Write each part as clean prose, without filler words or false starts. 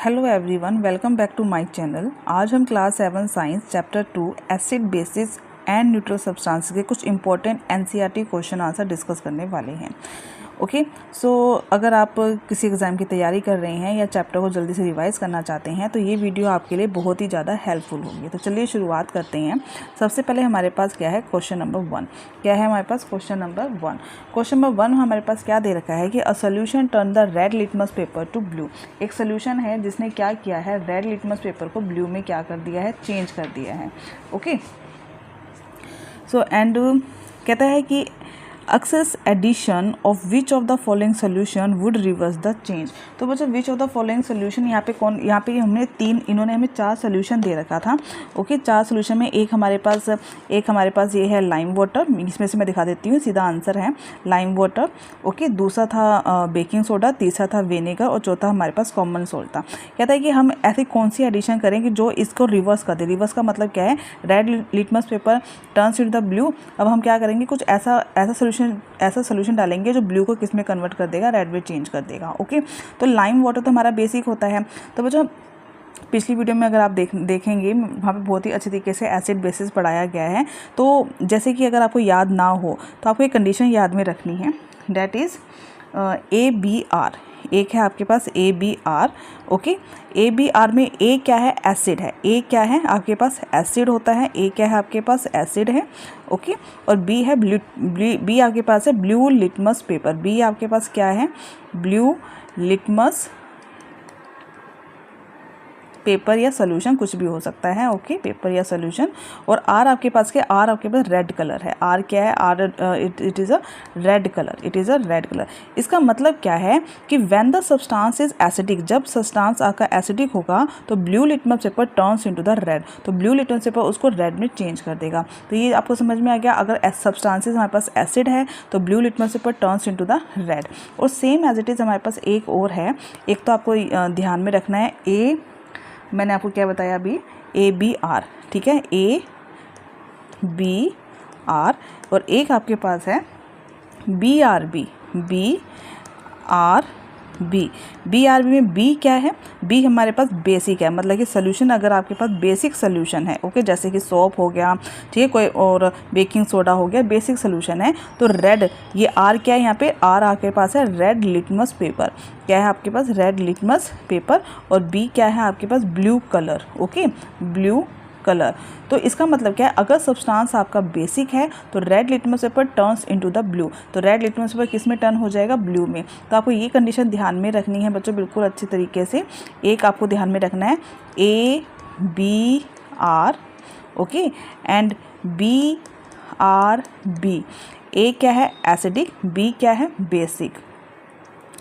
Hello everyone, welcome back to my channel. आज हम class 7 science chapter 2 acid bases and neutral substances के कुछ important NCERT question answer discuss करने वाले हैं। ओके, सो अगर आप किसी एग्ज़ाम की तैयारी कर रहे हैं या चैप्टर को जल्दी से रिवाइज़ करना चाहते हैं तो ये वीडियो आपके लिए बहुत ही ज़्यादा हेल्पफुल होगी। तो चलिए शुरुआत करते हैं। सबसे पहले हमारे पास क्या है, क्वेश्चन नंबर 1। क्या है हमारे पास क्वेश्चन नंबर 1? क्वेश्चन नंबर 1 हमारे पास क्या दे रखा है कि a solution turn the red litmus paper two blue. एक सोल्यूशन है जिसने क्या किया है, रेड लिटमस पेपर को ब्लू में क्या कर दिया है, चेंज कर दिया है। ओके, सो एंड कहता है कि excess addition of which of the following solution would reverse the change. तो बच्चों which of the following solution यहाँ पे हमने इन्होंने हमें 4 सोल्यूशन दे रखा था। ओके, 4 सोल्यूशन में एक हमारे पास ये है लाइम वाटर। इसमें से मैं दिखा देती हूँ, सीधा आंसर है लाइम वाटर। ओके, दूसरा था बेकिंग सोडा, तीसरा था विनेगर और चौथा हमारे पास कॉमन सोल्ट था। कहता है कि हम ऐसी कौन सी एडिशन करें कि जो इसको रिवर्स कर दे। रिवर्स का मतलब क्या है, red litmus paper turns into the blue. अब हम क्या करेंगे, कुछ ऐसा सोल्यूशन डालेंगे जो ब्लू को किस में कन्वर्ट कर देगा, रेड में चेंज कर देगा। ओके, तो लाइम वाटर तो हमारा बेसिक होता है। तो बच्चों पिछली वीडियो में अगर आप देखेंगे वहाँ पे बहुत ही अच्छे तरीके से एसिड बेसिस पढ़ाया गया है। तो जैसे कि अगर आपको याद ना हो तो आपको एक कंडीशन याद में रखनी है, डैट इज़ ABR। एक है आपके पास ABR। ओके, ABR में A क्या है, एसिड है। A क्या है आपके पास, एसिड होता है। A क्या है आपके पास, एसिड है। ओके, और B है B आपके पास है ब्लू लिटमस पेपर। B आपके पास क्या है, ब्लू लिटमस पेपर या सोल्यूशन, कुछ भी हो सकता है। ओके, पेपर या सोल्यूशन। और आर आपके पास क्या, आर आपके पास रेड कलर है। आर क्या है, आर it is a red colour. It is a red colour. इसका मतलब क्या है कि when the substance is acidic, जब सब्सटेंस आपका एसिडिक होगा तो blue litmus paper turns into the red. तो ब्लू लिटमस पेपर उसको रेड में चेंज कर देगा। तो ये आपको समझ में आ गया। अगर सब्सटेंसेस हमारे पास एसिड है तो blue litmus paper turns into the red. और सेम एज इट इज़ हमारे पास एक और है। एक तो आपको ध्यान में रखना है, मैंने आपको क्या बताया अभी, ABR। ठीक है, ABR। और एक आपके पास है BRB। BRB में B क्या है, B हमारे पास बेसिक है। मतलब कि सोल्यूशन अगर आपके पास बेसिक सोल्यूशन है, ओके, जैसे कि सोप हो गया, ठीक है, कोई और बेकिंग सोडा हो गया, बेसिक सोल्यूशन है, तो रेड, ये R क्या है, यहाँ पे R आपके पास है रेड लिटमस पेपर। क्या है आपके पास, रेड लिटमस पेपर। और B क्या है आपके पास, blue colour. Okay, blue colour. तो इसका मतलब क्या है, अगर सब्सटेंस आपका बेसिक है तो red litmus paper turns into the blue. तो रेड लिटमस पेपर किस में टर्न हो जाएगा, ब्लू में। तो आपको ये कंडीशन ध्यान में रखनी है बच्चों, बिल्कुल अच्छी तरीके से। एक आपको ध्यान में रखना है ABR। Okay, and BRB। A क्या है, एसिडिक, B क्या है, बेसिक।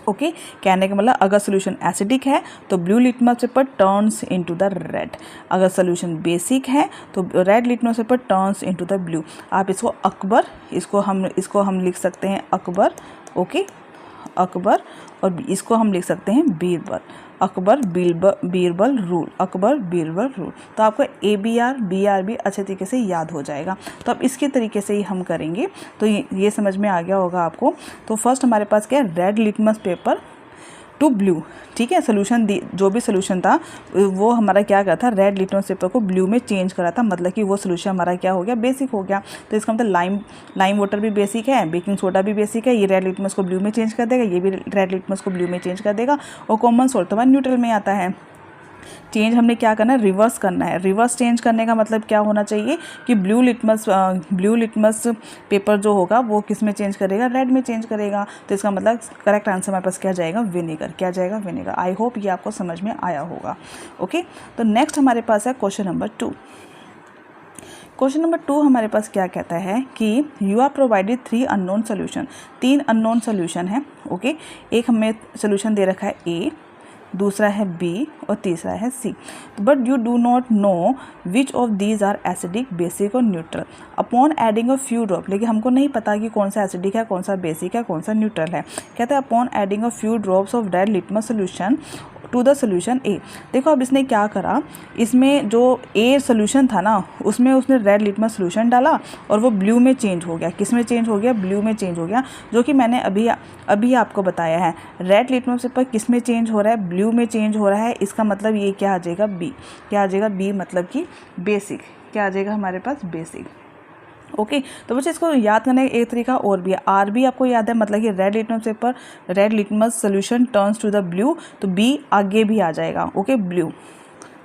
ओके, कहने का मतलब अगर सोल्यूशन एसिडिक है तो blue litmus paper turns into the red. अगर सोल्यूशन बेसिक है तो red litmus paper turns into the blue. आप इसको अकबर, इसको हम लिख सकते हैं अकबर। ओके, अकबर। और इसको हम लिख सकते हैं बीरबल। Akbar Birbal rule, Akbar Birbal rule. तो आपको ABR BRB अच्छे तरीके से याद हो जाएगा। तो अब इसके तरीके से ही हम करेंगे। तो ये समझ में आ गया होगा आपको। तो फर्स्ट हमारे पास क्या है, red litmus paper two blue. ठीक है, सोल्यूशन जो भी सोल्यूशन था वो हमारा क्या करा था, रेड लिटमस पेपर को ब्लू में चेंज करा था। मतलब कि वो सोल्यूशन हमारा क्या हो गया, बेसिक हो गया। तो इसका मतलब लाइम वाटर भी बेसिक है, बेकिंग सोडा भी बेसिक है। ये रेड लिटमस को ब्लू में चेंज कर देगा, ये भी रेड लिटमस को ब्लू में चेंज कर देगा। और कॉमन सोल्ट तो हमारा न्यूट्रल में आता है। चेंज हमने क्या करना है, रिवर्स करना है। रिवर्स चेंज करने का मतलब क्या होना चाहिए कि ब्लू लिटमस पेपर जो होगा वो किस में चेंज करेगा, रेड में चेंज करेगा। तो इसका मतलब करेक्ट आंसर हमारे पास क्या जाएगा, विनेगर। क्या जाएगा, विनेगर। आई होप ये आपको समझ में आया होगा। ओके, तो नेक्स्ट हमारे पास है क्वेश्चन नंबर 2। क्वेश्चन नंबर 2 हमारे पास क्या कहता है कि you are provided 3 unknown solution. 3 unknown solution है। ओके, एक हमें सोल्यूशन दे रखा है A, दूसरा है B और तीसरा है C। But you do not know which of these are acidic, basic और neutral. Upon adding a few drop, लेकिन हमको नहीं पता कि कौन सा एसिडिक है, कौन सा बेसिक है, कौन सा न्यूट्रल है। कहते हैं upon adding a few drops of red litmus solution to the solution A. देखो अब इसने क्या करा, इसमें जो ए सोल्यूशन था ना उसमें उसने रेड लिटमस सोल्यूशन डाला और वो ब्लू में चेंज हो गया। किस में चेंज हो गया? ब्लू में चेंज हो गया, जो कि मैंने अभी आपको बताया है। रेड लिटमस पेपर किस में चेंज हो रहा है? ब्लू में चेंज हो रहा है। इसका मतलब ये क्या आ जाएगा? बी। क्या आ जाएगा? बी मतलब कि बेसिक। क्या आ जाएगा हमारे पास? बेसिक। ओके तो बच्चे इसको याद करने का एक तरीका और भी है। आर भी आपको याद है, मतलब कि red litmus paper, red litmus solution turns to the blue, तो बी आगे भी आ जाएगा। Okay blue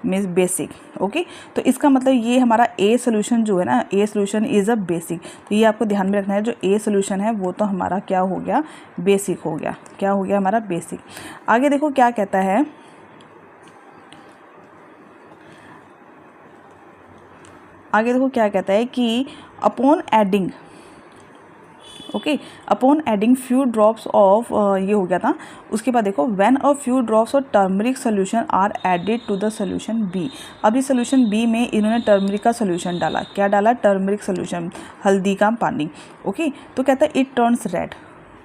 means basic. Okay तो इसका मतलब ये हमारा ए सोल्यूशन जो है ना, a solution is a basic. तो ये आपको ध्यान में रखना है, जो ए सोल्यूशन है वो तो हमारा क्या हो गया? बेसिक हो गया। क्या हो गया हमारा? बेसिक। आगे देखो क्या कहता है, आगे देखो क्या कहता है कि upon adding, okay upon adding few drops of, ये हो गया था। उसके बाद देखो when a few drops of turmeric solution are added to the solution B. अब इस सोल्यूशन बी में इन्होंने टर्मरिक का सोल्यूशन डाला। क्या डाला? टर्मरिक सोल्यूशन, हल्दी का पानी। ओके तो कहता है इट टर्न्स रेड,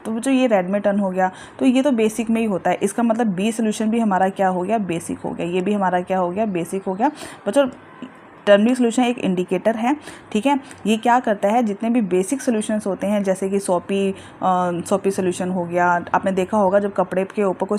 तो जो ये रेड में टर्न हो गया, तो ये तो बेसिक में ही होता है। इसका मतलब बी सोल्यूशन भी हमारा क्या हो गया? बेसिक हो गया। ये भी हमारा क्या हो गया? बेसिक हो गया। बच्चों टर्मरिक सोल्यूशन एक इंडिकेटर है, ठीक है। ये क्या करता है, जितने भी बेसिक सोल्यूशंस होते हैं जैसे कि सोपी सोल्यूशन हो गया, आपने देखा होगा जब कपड़े के ऊपर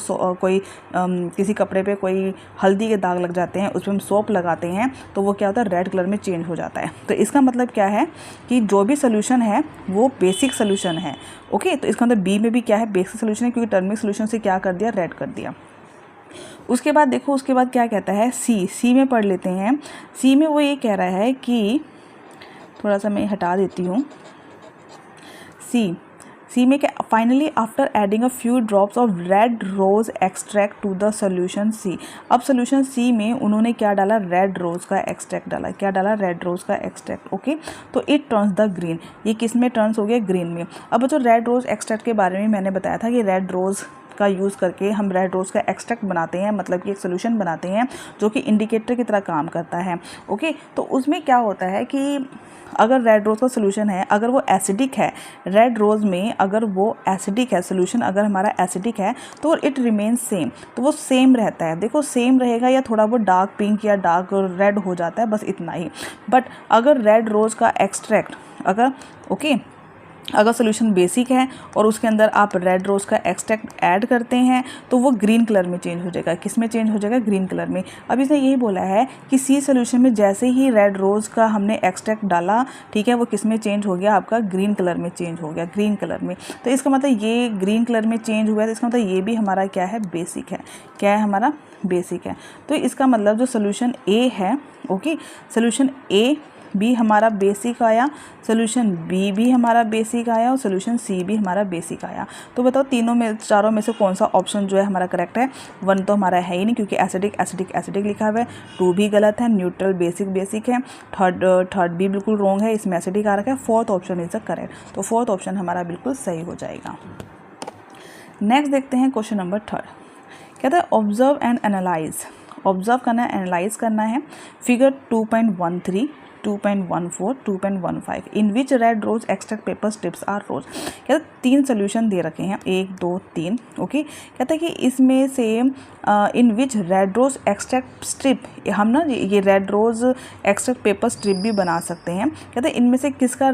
किसी कपड़े पे कोई हल्दी के दाग लग जाते हैं, उस पर हम सोप लगाते हैं तो वो क्या होता है? रेड कलर में चेंज हो जाता है। तो इसका मतलब क्या है कि जो भी सोल्यूशन है वो बेसिक सोल्यूशन है। ओके तो इसका मतलब बी में भी क्या है? बेसिक सोल्यूशन है, क्योंकि टर्मरिक सोल्यूशन से क्या कर दिया? रेड कर दिया। उसके बाद देखो, उसके बाद क्या कहता है? सी में पढ़ लेते हैं। सी में वो ये कह रहा है कि, थोड़ा सा मैं हटा देती हूँ। सी में क्या? Finally after adding a few drops of red rose extract to the solution C. अब सोल्यूशन सी में उन्होंने क्या डाला? रेड रोज का एक्सट्रैक्ट डाला। क्या डाला? रेड रोज का एक्सट्रैक्ट। ओके तो इट टर्न्स द ग्रीन। ये किस में टर्न्स हो गया? ग्रीन में। अब जो रेड रोज एक्सट्रैक्ट के बारे में मैंने बताया था कि रेड रोज का यूज़ करके हम रेड रोज़ का एक्सट्रैक्ट बनाते हैं, मतलब कि एक सोल्यूशन बनाते हैं जो कि इंडिकेटर की तरह काम करता है। ओके तो उसमें क्या होता है कि अगर रेड रोज़ का सोल्यूशन है, अगर वो एसिडिक है, रेड रोज़ में अगर वो एसिडिक है, सोल्यूशन अगर हमारा एसिडिक है तो इट रिमेन्स सेम, तो वो सेम रहता है। देखो सेम रहेगा या थोड़ा वो डार्क पिंक या डार्क रेड हो जाता है, बस इतना ही। बट अगर रेड रोज़ का एक्सट्रैक्ट अगर सोल्यूशन बेसिक है और उसके अंदर आप रेड रोज़ का एक्सट्रैक्ट ऐड करते हैं तो वो ग्रीन कलर में चेंज हो जाएगा। किस में चेंज हो जाएगा? ग्रीन कलर में। अब इसने यही बोला है कि सी सोल्यूशन में जैसे ही रेड रोज़ का हमने एक्सट्रैक्ट डाला, ठीक है, वो किस में चेंज हो गया? आपका ग्रीन कलर में चेंज हो गया, ग्रीन कलर में। तो इसका मतलब ये ग्रीन कलर में चेंज हुआ है, तो इसका मतलब ये भी हमारा क्या है? बेसिक है। क्या है? हमारा बेसिक है। तो इसका मतलब जो सोल्यूशन ए है, ओके सोल्यूशन ए भी हमारा बेसिक आया, सोल्यूशन बी भी हमारा बेसिक आया और सोल्यूशन सी भी हमारा बेसिक आया। तो बताओ चारों में से कौन सा ऑप्शन जो है हमारा करेक्ट है? 1 तो हमारा है ही नहीं, क्योंकि एसिडिक लिखा हुआ है। 2 भी गलत है, न्यूट्रल बेसिक है। थर्ड भी बिल्कुल रॉन्ग है, इसमें एसिडिक आ रखा है। 4th option is the correct, तो 4th ऑप्शन हमारा बिल्कुल सही हो जाएगा। नेक्स्ट देखते हैं क्वेश्चन नंबर 3। कहता है ऑब्जर्व एंड एनालाइज। ऑब्जर्व करना है, एनालाइज करना है। Figure 2.13, 2.14, 2.15 in which red rose extract paper strips are rose. कहता है 3 सोल्यूशन दे रखे हैं, 1 2 3। ओके कहता है कि इसमें से in which red rose extract strip, हम ना ये red rose extract paper strip भी बना सकते हैं। कहते हैं इनमें से किसका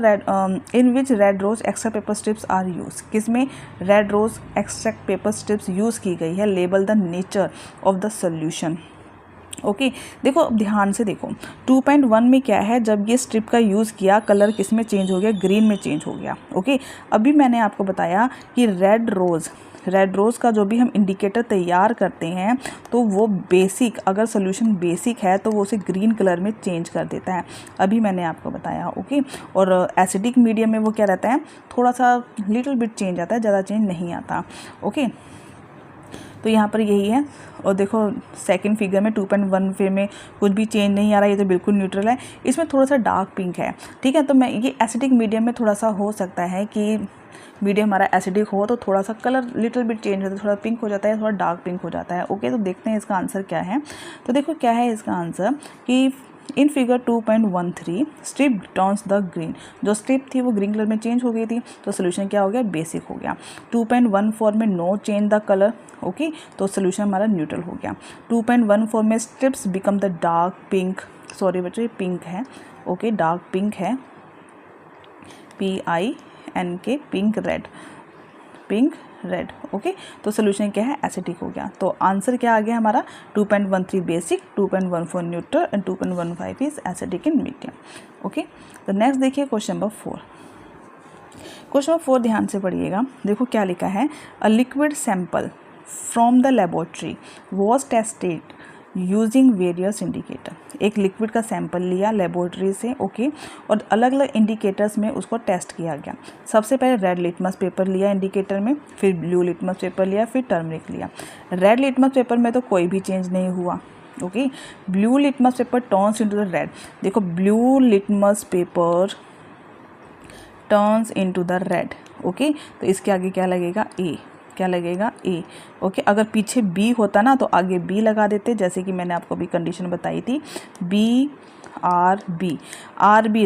in which red rose extract paper strips are use. किस में red rose extract paper strips use की गई है? Label the nature of the solution. Okay देखो अब ध्यान से देखो, 2.1 में क्या है? जब ये स्ट्रिप का यूज़ किया, कलर किस में चेंज हो गया? ग्रीन में चेंज हो गया। ओके अभी मैंने आपको बताया कि रेड रोज़ का जो भी हम इंडिकेटर तैयार करते हैं तो वो बेसिक, अगर सोल्यूशन बेसिक है तो वो उसे ग्रीन कलर में चेंज कर देता है। अभी मैंने आपको बताया। ओके और एसिडिक मीडियम में वो क्या रहता है? थोड़ा सा लिटिल बिट चेंज आता है, ज़्यादा चेंज नहीं आता। ओके तो यहाँ पर यही है। और देखो सेकंड फिगर में 2.1 में कुछ भी चेंज नहीं आ रहा, ये तो बिल्कुल न्यूट्रल है। इसमें थोड़ा सा डार्क पिंक है, ठीक है। तो मैं ये एसिडिक मीडियम में थोड़ा सा हो सकता है कि मीडियम हमारा एसिडिक हो तो थोड़ा सा कलर लिटिल बिट चेंज होता है, थोड़ा पिंक हो जाता है, थोड़ा डार्क पिंक हो जाता है। ओके तो देखते हैं इसका आंसर क्या है। तो देखो क्या है इसका आंसर कि in figure 2.13 strip turns the green, जो स्ट्रिप थी वो ग्रीन कलर में चेंज हो गई थी, तो सोल्यूशन क्या हो गया, बेसिक हो गया। 2.14 में no change the colour, okay, तो सोल्यूशन हमारा न्यूट्रल हो गया। 2.14 में strips become the dark pink, sorry बच्चों ये पिंक है, ओके, डार्क पिंक है, PINK, pink red, pink red, okay, तो सोल्यूशन क्या है, एसिडिक हो गया। तो आंसर क्या आ गया हमारा, 2.13 basic, 2.14 neutral and 2.15 is acidic in medium, okay. तो नेक्स्ट देखिए क्वेश्चन नंबर 4। क्वेश्चन नंबर 4 ध्यान से पढ़िएगा, देखो क्या लिखा है, a liquid sample from the laboratory was tested using various indicator, एक लिक्विड का सैंपल लिया लेबोरेटरी से, ओके, और अलग अलग इंडिकेटर्स में उसको टेस्ट किया गया। सबसे पहले रेड लिटमस पेपर लिया इंडिकेटर में, फिर ब्लू लिटमस पेपर लिया, फिर टर्मरिक लिया। रेड लिटमस पेपर में तो कोई भी चेंज नहीं हुआ, okay. Blue litmus paper turns into the red, देखो blue litmus paper turns into the red, okay, तो इसके आगे क्या लगेगा, ए, क्या लगेगा, ए, ओके। अगर पीछे बी होता ना तो आगे बी लगा देते, जैसे कि मैंने आपको अभी कंडीशन बताई थी, BRB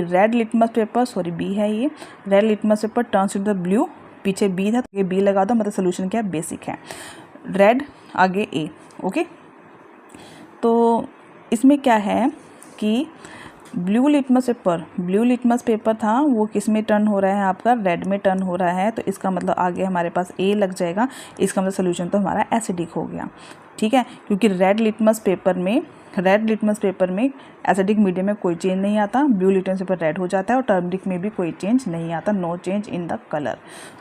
red litmus paper, sorry B है ये, red litmus paper turns into the blue, पीछे बी था तो ये बी लगा दो, मतलब सोल्यूशन क्या है, बेसिक है, रेड आगे ए, ओके। तो इसमें क्या है कि ब्लू लिटमस पेपर था वो किस में टर्न हो रहा है, आपका रेड में टर्न हो रहा है, तो इसका मतलब आगे हमारे पास ए लग जाएगा, इसका मतलब सोल्यूशन तो हमारा एसिडिक हो गया, ठीक है, क्योंकि रेड लिटमस पेपर में एसिडिक मीडियम में कोई चेंज नहीं आता, ब्लू लिटमस पेपर रेड हो जाता है और टर्मरिक में भी कोई चेंज नहीं आता, no change in the colour,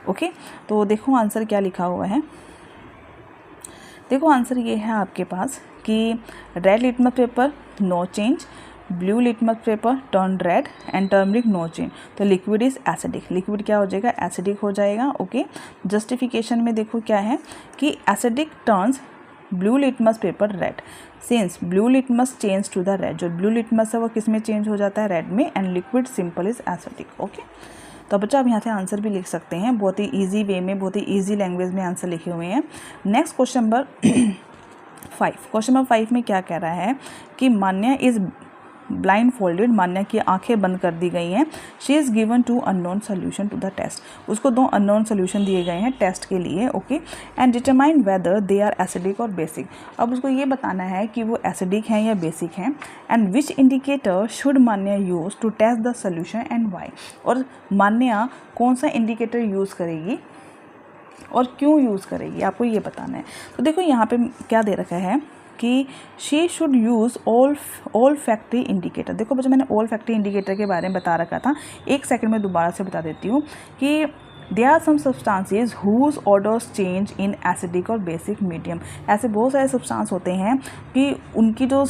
okay. तो देखो आंसर क्या लिखा हुआ है, देखो आंसर ये है आपके पास कि red litmus paper no change, blue litmus paper turn red and turmeric no change, तो लिक्विड इज एसिडिक, लिक्विड क्या हो जाएगा, एसिडिक हो जाएगा, ओके। जस्टिफिकेशन में देखो क्या है कि acidic turns blue litmus paper red, since blue litmus change to the red, जो ब्लू लिटमस है वो किस में चेंज हो जाता है, रेड में, and liquid simple is acidic, okay. तो बच्चों आप यहाँ से आंसर भी लिख सकते हैं, बहुत ही ईजी वे में, बहुत ही ईजी लैंग्वेज में आंसर लिखे हुए हैं। Next question number 5, question number 5 में क्या कह रहा है कि Manya is blind folded, Manya की आंखें बंद कर दी गई हैं, she is given 2 unknown solution to the test, उसको 2 अननोन सोल्यूशन दिए गए हैं टेस्ट के लिए, okay, and determine whether they are acidic और बेसिक, अब उसको ये बताना है कि वो एसिडिक हैं या बेसिक हैं, and which indicator should Manya use to test the solution and why, और मान्या कौन सा इंडिकेटर यूज़ करेगी और क्यों यूज़ करेगी, आपको ये बताना है। तो देखो यहाँ पे क्या दे रखा है कि she should use all factory indicator, देखो बच्चों मैंने ऑल फैक्ट्री इंडिकेटर के बारे में बता रखा था, एक सेकंड में दोबारा से बता देती हूँ कि there are some substances whose orders change in acidic और बेसिक मीडियम, ऐसे बहुत सारे सब्सटेंस होते हैं कि उनकी जो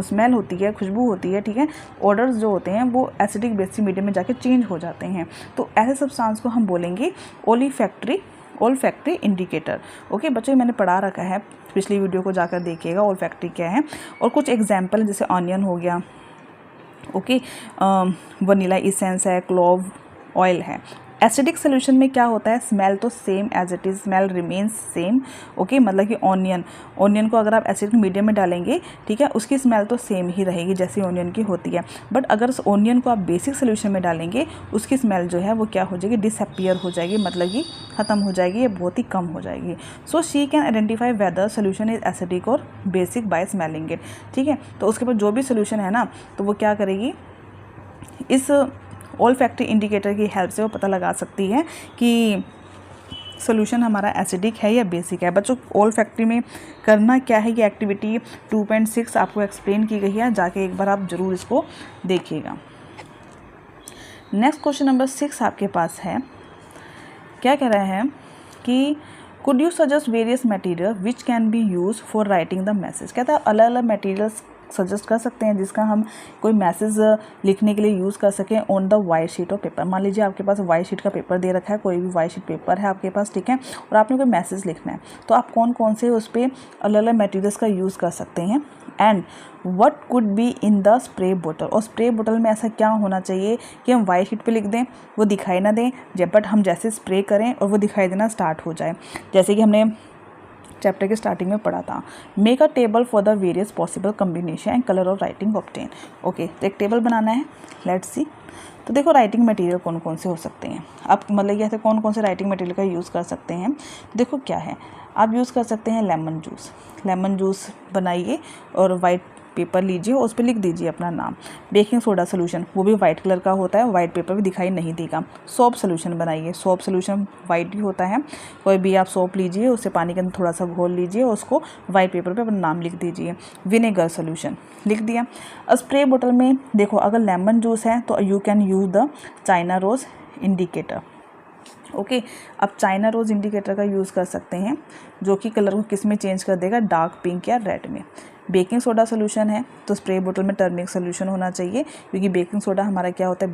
स्मेल होती है, खुशबू होती है, ठीक है, ऑर्डर्स जो होते हैं वो एसिडिक बेसिक मीडियम में जाके चेंज हो जाते हैं, तो ऐसे सब्सटेंस को हम बोलेंगे ऑल फैक्ट्री इंडिकेटर, ओके। बच्चों मैंने पढ़ा रखा है, पिछली वीडियो को जाकर देखिएगा ऑल फैक्ट्री क्या है, और कुछ एग्जाम्पल जैसे ऑनियन हो गया, ओके, वनीला इसेंस है, क्लोव ऑयल है। एसिडिक सोल्यूशन में क्या होता है, स्मेल तो same as it is, smell remains same, okay, मतलब कि ऑनियन को अगर आप एसिडिक मीडियम में डालेंगे, ठीक है, उसकी स्मेल तो सेम ही रहेगी जैसी ऑनियन की होती है, बट अगर उस ऑनियन को आप बेसिक सोल्यूशन में डालेंगे उसकी स्मेल जो है वो क्या हो जाएगी, डिसअपियर हो जाएगी, मतलब कि ख़त्म हो जाएगी, ये बहुत ही कम हो जाएगी। So she can identify whether solution is acidic और बेसिक बाय स्मेलिंग इट, ठीक है। तो उसके बाद जो भी सोल्यूशन है ना, तो वो क्या करेगी, इस ऑल फैक्ट्री इंडिकेटर की हेल्प से वो पता लगा सकती है कि सोल्यूशन हमारा एसिडिक है या बेसिक है। बच्चों ऑल फैक्ट्री में करना क्या है, ये एक्टिविटी 2.6 आपको एक्सप्लेन की गई है, जाके एक बार आप ज़रूर इसको देखिएगा। नेक्स्ट क्वेश्चन नंबर 6 आपके पास है, क्या कह रहा है कि could you suggest various material which can be use for writing the message, कहता है अलग अलग मटेरियल्स सजेस्ट कर सकते हैं जिसका हम कोई मैसेज लिखने के लिए यूज़ कर सकें on the white sheet of paper. मान लीजिए आपके पास वाइट शीट का पेपर दे रखा है, कोई भी वाइट शीट पेपर है आपके पास, ठीक है, और आपने कोई मैसेज लिखना है, तो आप कौन कौन से उस पर अलग अलग मटेरियल्स का यूज़ कर सकते हैं, and what could be in the spray बोतल, और स्प्रे बोतल में ऐसा क्या होना चाहिए कि हम वाइट शीट पे लिख दें, वो दिखाई ना दें, बट हम जैसे स्प्रे करें और वो दिखाई देना स्टार्ट हो जाए। जैसे कि हमने चैप्टर के स्टार्टिंग में पढ़ा था। Make a table for the various possible combination and colour of writing obtain. Okay, तो एक टेबल बनाना है, लेट्स सी। तो देखो राइटिंग मटेरियल कौन कौन से हो सकते हैं, आप मतलब ये ऐसे कौन कौन से राइटिंग मटेरियल का यूज़ कर सकते हैं। देखो क्या है, आप यूज़ कर सकते हैं लेमन जूस बनाइए और वाइट पेपर लीजिए और उस पर लिख दीजिए अपना नाम। बेकिंग सोडा सोल्यूशन, वो भी वाइट कलर का होता है, वाइट पेपर भी दिखाई नहीं देगा। सोप सोल्यूशन बनाइए, सोप सोल्यूशन वाइट भी होता है, कोई भी आप सोप लीजिए, उससे पानी के अंदर थोड़ा सा घोल लीजिए, उसको वाइट पेपर पे अपना नाम लिख दीजिए। विनेगर सोल्यूशन लिख दिया। स्प्रे बोतल में देखो अगर लेमन जूस है तो you can use the China rose indicator. Okay, आप चाइना रोज़ इंडिकेटर का यूज़ कर सकते हैं, जो कि कलर को किस में चेंज कर देगा, डार्क पिंक या रेड में। बेकिंग सोडा सोल्यूशन है तो स्प्रे बोतल में टर्मरिक सोल्यूशन होना चाहिए, क्योंकि बेकिंग सोडा हमारा क्या होता है,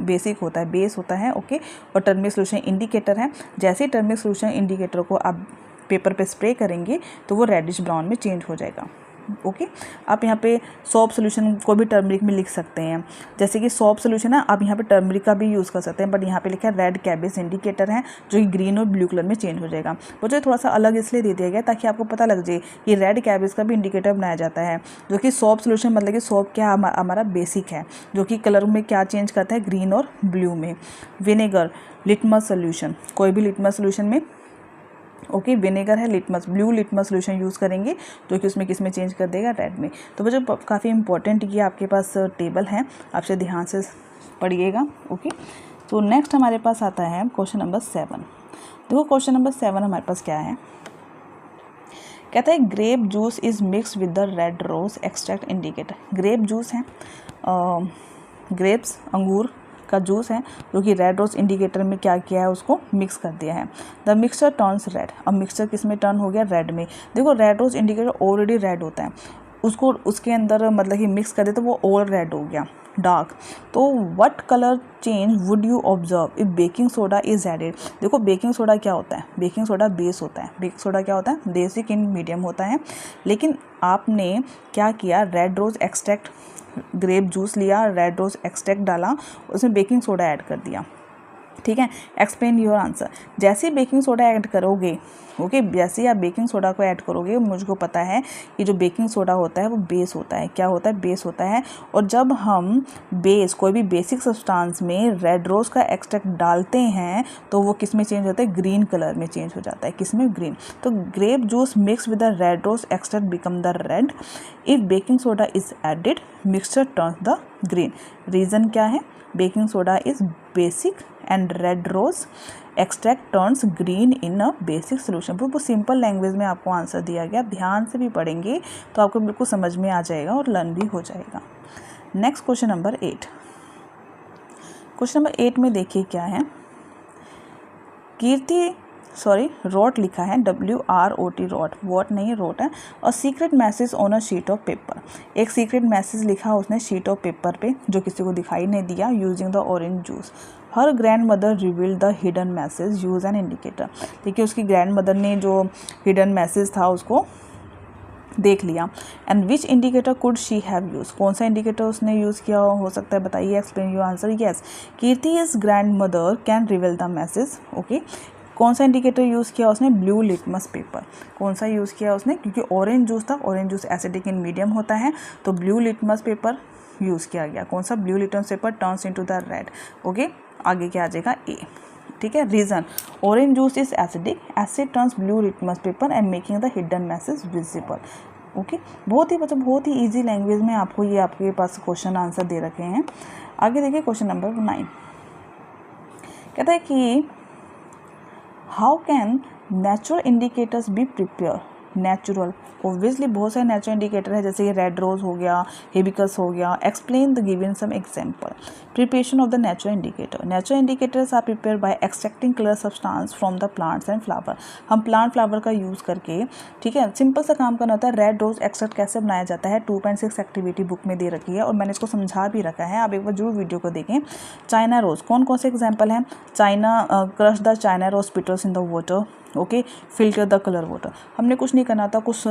बेसिक होता है, बेस होता है। ओके, और टर्मरिक सोल्यूशन इंडिकेटर है। जैसे ही टर्मरिक सोल्यूशन इंडिकेटर को आप पेपर पे स्प्रे करेंगे तो वो रेडिश ब्राउन में चेंज हो जाएगा। ओके, आप यहाँ पे सॉप सोल्यूशन को भी टर्मरिक में लिख सकते हैं। जैसे कि सॉप सोल्यूशन है, आप यहाँ पे टर्मरिक का भी यूज़ कर सकते हैं, बट यहाँ पे लिखा है रेड कैबेज इंडिकेटर है, जो कि ग्रीन और ब्लू कलर में चेंज हो जाएगा। वो जो थोड़ा सा अलग इसलिए दे दिया गया ताकि आपको पता लग जाए कि रेड कैबेज का भी इंडिकेटर बनाया जाता है, जो कि सॉप सोल्यूशन मतलब कि सॉप क्या हमारा बेसिक है, जो कि कलर में क्या चेंज करता है, ग्रीन और ब्लू में। विनेगर लिटमस सोल्यूशन, कोई भी लिटमस सोल्यूशन में ओके, विनेगर है, litmus blue litmus solution use करेंगे जो कि उसमें किस में चेंज कर देगा, रेड में। तो वो जो काफ़ी इंपॉर्टेंट ये आपके पास टेबल है, आपसे ध्यान से पढ़िएगा। ओके, तो नेक्स्ट हमारे पास आता है क्वेश्चन नंबर 7। देखो क्वेश्चन नंबर 7 हमारे पास क्या है, कहता है grape juice is mix with the red rose extract indicator. Grape juice है, ग्रेप्स अंगूर का जूस है, जो कि रेड रोज इंडिकेटर में क्या किया है, उसको मिक्स कर दिया है। द मिक्सचर टर्न्स रेड, अब मिक्सचर किस में टर्न हो गया, रेड में। देखो red rose indicator already red होता है, उसको उसके अंदर मतलब कि मिक्स कर दे तो वो और रेड हो गया, डार्क। तो what colour change would you observe if baking soda is added. देखो बेकिंग सोडा क्या होता है, बेकिंग सोडा बेस होता है, बेकिंग सोडा क्या होता है, बेसिक इन मीडियम होता है। लेकिन आपने क्या किया, red rose extract, grape juice लिया, रेड रोज एक्सट्रैक्ट डाला, उसमें बेकिंग सोडा ऐड कर दिया। ठीक है, एक्सप्लेन योर आंसर। जैसे ही बेकिंग सोडा ऐड करोगे, ओके, जैसे ही आप बेकिंग सोडा को ऐड करोगे, मुझको पता है कि जो बेकिंग सोडा होता है वो बेस होता है, क्या होता है, बेस होता है। और जब हम बेस कोई भी बेसिक सब्सटेंस में रेड रोज का एक्सट्रैक्ट डालते हैं तो वो किस में चेंज होता है, ग्रीन कलर में चेंज हो जाता है, किस में, ग्रीन। तो grape juice mix with the red rose extract become the red if baking soda is added, mixture turns the green. Reason क्या है, baking soda is basic and red rose extract turns green in a basic solution. वो simple language में आपको answer दिया गया, ध्यान से भी पढ़ेंगे तो आपको बिल्कुल समझ में आ जाएगा और लर्न भी हो जाएगा। Next question number 8। Question number 8 में देखिए क्या है, रोट लिखा है, WROT रोट, वॉट नहीं रोट है। और secret message on a sheet of paper, एक सीक्रेट मैसेज लिखा उसने शीट ऑफ पेपर पे जो किसी को दिखाई नहीं दिया, using the orange juice. Her grand mother revealed the hidden message, use an indicator. देखिए उसकी ग्रैंड मदर ने जो हिडन मैसेज था उसको देख लिया। And which indicator could she have use, कौन सा इंडिकेटर उसने यूज़ किया हो सकता है, बताइए, explain your answer. Yes, Kirti is grand mother can reveal the message. Okay, कौन सा इंडिकेटर यूज़ किया उसने, ब्लू लिटमस पेपर। कौन सा यूज़ किया उसने, क्योंकि ऑरेंज जूस था, orange juice acidic in medium होता है, तो ब्लू लिटमस पेपर यूज़ किया गया। कौन सा, blue litmus paper turns into the red. Okay, आगे क्या आ जाएगा, ए। ठीक है, reason orange juice is acidic, asset turns blue litmus paper and making the hidden message visible. Okay, बहुत ही ईजी लैंग्वेज में आपको ये आपके पास क्वेश्चन आंसर दे रखे हैं। आगे देखिए क्वेश्चन नंबर 9, कहता है कि how can natural indicators be prepare. Natural, obviously बहुत सारे नेचुरल इंडिकेटर है, जैसे ये रेड रोज हो गया, हिबिस्कस हो गया। Explain the given some example. Preparation of the natural indicator, natural indicators are prepare by extracting colour substance from the plants and flower. हम प्लांट फ्लावर का यूज़ करके, ठीक है, सिंपल सा काम करना होता है। रेड रोज एक्सट्रैक्ट कैसे बनाया जाता है, 2.6 एक्टिविटी बुक में दे रखी है और मैंने इसको समझा भी रखा है, आप एक बार जरूर वीडियो को देखें। चाइना रोज, कौन कौन से एग्जाम्पल हैं, china crush the china rose petals in the water, okay, filter the colour water. हमने कुछ नहीं करना था, कुछ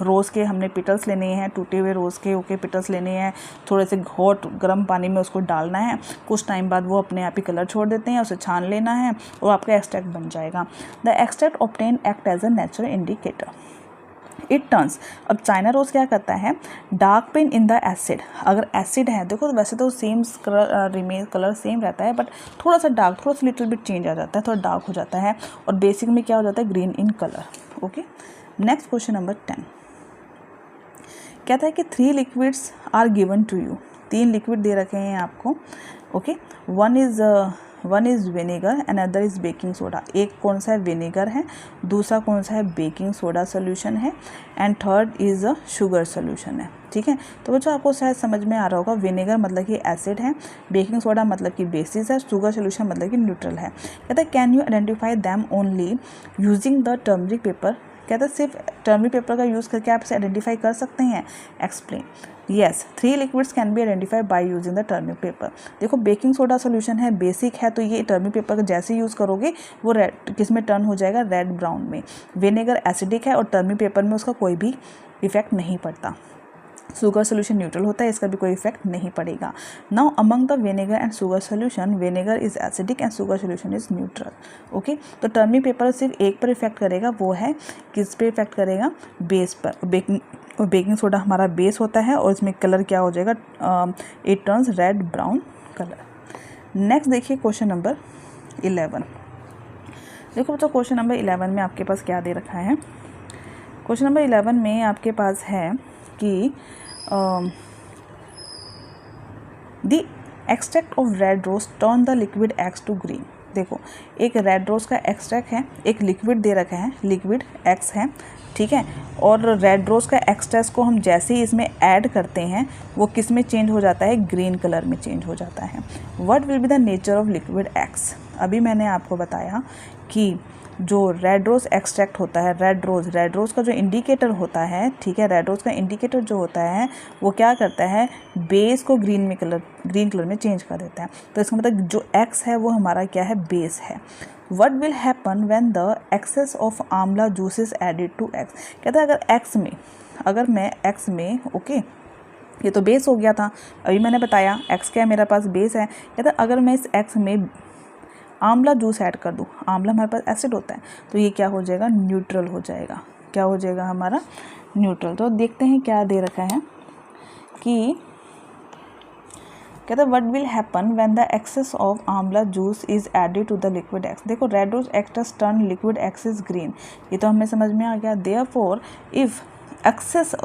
रोज़ के हमने पिटल्स लेने हैं, टूटे हुए रोज़ के ओके पिटल्स लेने हैं, थोड़े से हॉट गर्म पानी में उसको डालना है, कुछ टाइम बाद वो अपने आप ही कलर छोड़ देते हैं, उसे छान लेना है और आपका एक्सट्रैक्ट बन जाएगा। The extract obtain act as a natural indicator it turns. अब चाइना रोज़ क्या करता है, dark pink in the acid, अगर एसिड है देखो वैसे तो सेम कलर सेम रहता है, बट थोड़ा सा डार्क, थोड़ा सा लिटिल बिट चेंज आ जाता है, थोड़ा डार्क हो जाता है, और बेसिक में क्या हो जाता है, green in colour. Okay, next question number 10 कहता है कि 3 liquids are given to you, 3 liquid दे रखे हैं आपको। Okay, one is vinegar and other is baking soda. एक कौन सा है, विनेगर है, दूसरा कौन सा है, बेकिंग सोडा सोल्यूशन है, and third is a sugar solution है। ठीक है, तो बच्चों आपको शायद समझ में आ रहा होगा, विनेगर मतलब कि एसिड है, बेकिंग सोडा मतलब कि बेसिस है, शुगर सोल्यूशन मतलब कि न्यूट्रल है। कहता है can you identify them only using the turmeric paper. कहता है सिर्फ टर्मरिक पेपर का यूज़ करके आप इसे आइडेंटिफाई कर सकते हैं। Explain. Yes, 3 liquids can be identify by using the turmeric paper. देखो बेकिंग सोडा सोल्यूशन है, बेसिक है, तो ये टर्मरिक पेपर का जैसे यूज़ करोगे वो रेड किस में टर्न हो जाएगा, रेड ब्राउन में। विनेगर एसिडिक है और टर्मरिक पेपर में उसका कोई भी इफेक्ट नहीं पड़ता। शुगर सोल्यूशन न्यूट्रल होता है, इसका भी कोई इफेक्ट नहीं पड़ेगा। Now among the vinegar and sugar solution, vinegar is acidic and sugar solution is neutral. Okay, तो टर्मरिक पेपर सिर्फ एक पर इफेक्ट करेगा, वो है किस पे इफेक्ट करेगा, बेस पर। बेकिंग सोडा हमारा बेस होता है और इसमें कलर क्या हो जाएगा, it turns red brown colour. Next देखिए क्वेश्चन नंबर 11। देखो बच्चों क्वेश्चन नंबर 11 में आपके पास क्या दे रखा है। क्वेश्चन नंबर 11 में आपके पास है कि the extract of red rose turn the liquid X to green. देखो एक रेड रोज का एक्सट्रैक्ट है, एक लिक्विड दे रखा है, लिक्विड एक्स है, ठीक है, और रेड रोज का एक्सट्रैक्ट को हम जैसे ही इसमें ऐड करते हैं वो किस में चेंज हो जाता है, ग्रीन कलर में चेंज हो जाता है। What will be the nature of liquid x. अभी मैंने आपको बताया कि जो रेड रोज़ एक्सट्रैक्ट होता है, रेड रोज़ का जो इंडिकेटर होता है, ठीक है, रेड रोज़ का इंडिकेटर जो होता है वो क्या करता है, बेस को ग्रीन कलर में चेंज कर देता है। तो इसका मतलब जो एक्स है वो हमारा क्या है, बेस है। What will happen when the excess of आंवला juice is added to X। कहता है अगर मैं एक्स में ओके, ये तो बेस हो गया था, अभी मैंने बताया एक्स क्या है, मेरे पास बेस है। कहता है अगर मैं इस एक्स में आंवला जूस ऐड कर दूँ, आंवला हमारे पास एसिड होता है, तो ये क्या हो जाएगा, न्यूट्रल हो जाएगा। क्या हो जाएगा हमारा, न्यूट्रल। तो देखते हैं क्या दे रखा है कि कहता है what will happen when the excess of amla juice is added to the liquid X. देखो red rose extract turn liquid X is green, ये तो हमें समझ में आ गया। देयरफॉर इफ एक्सेस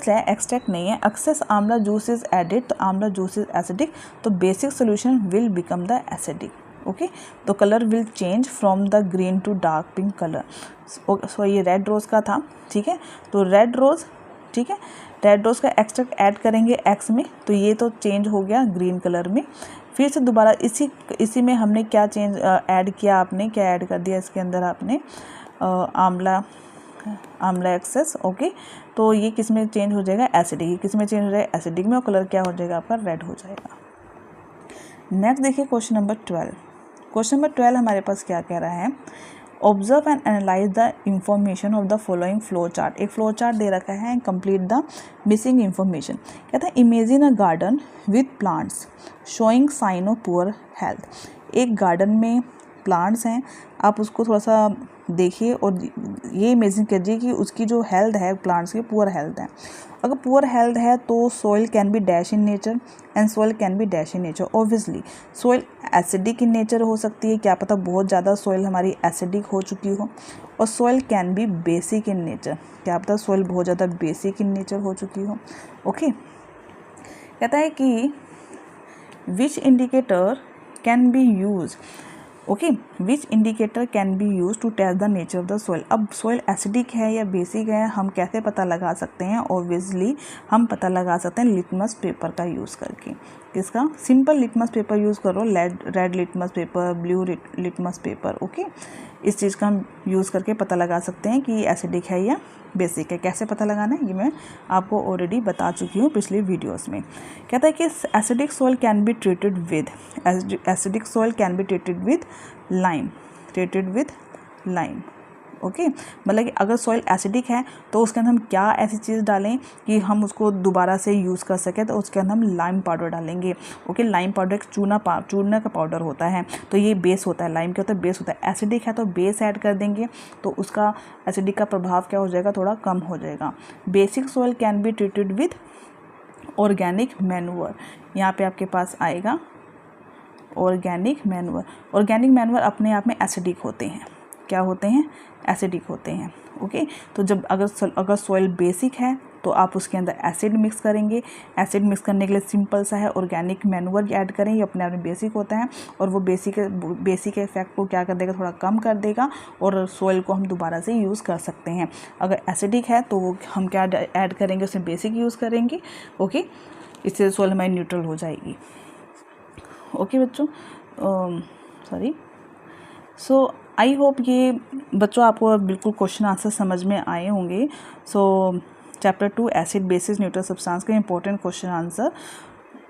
है, एक्सट्रैक्ट नहीं है, excess amla juice is added, तो आंवला जूस इज एसिडिक, तो basic solution will become the acidic. Okay, तो colour will change from the green to dark pink colour. सो ये रेड रोज का था, ठीक है, तो रेड रोज, ठीक है, रेड रोज का एक्सट्रैक्ट ऐड करेंगे एक्स में, तो ये तो चेंज हो गया ग्रीन कलर में। फिर से दोबारा इसी में हमने क्या चेंज ऐड किया, आपने क्या ऐड कर दिया इसके अंदर, आपने आंवला एक्सेस। ओके, तो ये किस में चेंज हो जाएगा, एसिडिक। किस में चेंज हो जाएगा, एसिडिक में, और कलर क्या हो जाएगा आपका, रेड हो जाएगा। नेक्स्ट देखिए क्वेश्चन नंबर 12। क्वेश्चन नंबर 12 हमारे पास क्या कह रहा है, observe and analyse the information of the following flow chart. एक फ्लो चार्ट दे रखा है, कंप्लीट द मिसिंग इंफॉर्मेशन। कहता है imagine a garden with plants showing sign of poor health. एक गार्डन में प्लांट्स हैं, आप उसको थोड़ा सा देखिए और ये इमेजिन कीजिए कि उसकी जो हेल्थ है प्लांट्स की, पुअर हेल्थ है। अगर पुअर हेल्थ है तो soil can be dash in nature and soil can be dash in nature. Obviously soil acidic in nature हो सकती है, क्या पता बहुत ज़्यादा सॉइल हमारी एसिडिक हो चुकी हो, और soil can be basic in nature, क्या पता सॉइल बहुत ज़्यादा बेसिक इन नेचर हो चुकी हो। ओके, कहता है कि which indicator can be use, okay, which indicator can be use to test the nature of the soil. अब सॉइल एसिडिक है या बेसिक है हम कैसे पता लगा सकते हैं, ऑब्वियसली हम पता लगा सकते हैं लिटमस पेपर का यूज़ करके। किसका, सिंपल लिटमस पेपर यूज़ करो, red litmus paper, blue litmus paper. Okay, इस चीज़ का हम यूज़ करके पता लगा सकते हैं कि एसिडिक है या बेसिक है। कैसे पता लगाना है ये मैं आपको ऑलरेडी बता चुकी हूँ पिछली वीडियोस में। कहता है कि acidic soil can be treated with lime. Treated with lime. Okay, मतलब कि अगर सॉइल एसिडिक है तो उसके अंदर हम क्या ऐसी चीज़ डालें कि हम उसको दोबारा से यूज़ कर सकें, तो उसके अंदर हम लाइम पाउडर डालेंगे। ओके, लाइम पाउडर एक चूना का पाउडर होता है, तो ये बेस होता है, लाइम क्या होता है, बेस होता है। एसिडिक है तो बेस ऐड कर देंगे तो उसका एसिडिक का प्रभाव क्या हो जाएगा, थोड़ा कम हो जाएगा। Basic soil can be treated with organic manure. यहाँ पे आपके पास आएगा ऑर्गेनिक मैन्योर। ऑर्गेनिक मैन्योर अपने आप में एसिडिक होते हैं, क्या होते हैं, एसिडिक होते हैं। ओके, तो जब अगर सॉइल बेसिक है तो आप उसके अंदर एसिड मिक्स करेंगे। एसिड मिक्स करने के लिए सिंपल सा है, ऑर्गेनिक मैन्योर ऐड करें, ये अपने आप में बेसिक होता है और वो बेसिक इफेक्ट को क्या कर देगा, थोड़ा कम कर देगा और सॉइल को हम दोबारा से यूज़ कर सकते हैं। अगर एसिडिक है तो वो हम क्या ऐड करेंगे, उसमें बेसिक यूज़ करेंगे। ओके, इससे सॉइल हमारी न्यूट्रल हो जाएगी। ओके बच्चों, सॉरी, सो आई होप ये बच्चों आपको बिल्कुल क्वेश्चन आंसर समझ में आए होंगे। सो chapter 2 acid basis neutral substance के इंपॉर्टेंट क्वेश्चन आंसर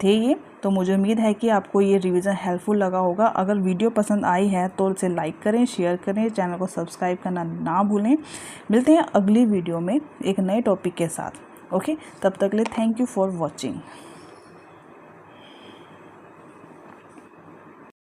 थे ये। तो मुझे उम्मीद है कि आपको ये रिवीजन हेल्पफुल लगा होगा। अगर वीडियो पसंद आई है तो इसे लाइक करें, शेयर करें, चैनल को सब्सक्राइब करना ना भूलें। मिलते हैं अगली वीडियो में एक नए टॉपिक के साथ। ओके, तब तक के लिए थैंक यू फॉर वॉचिंग।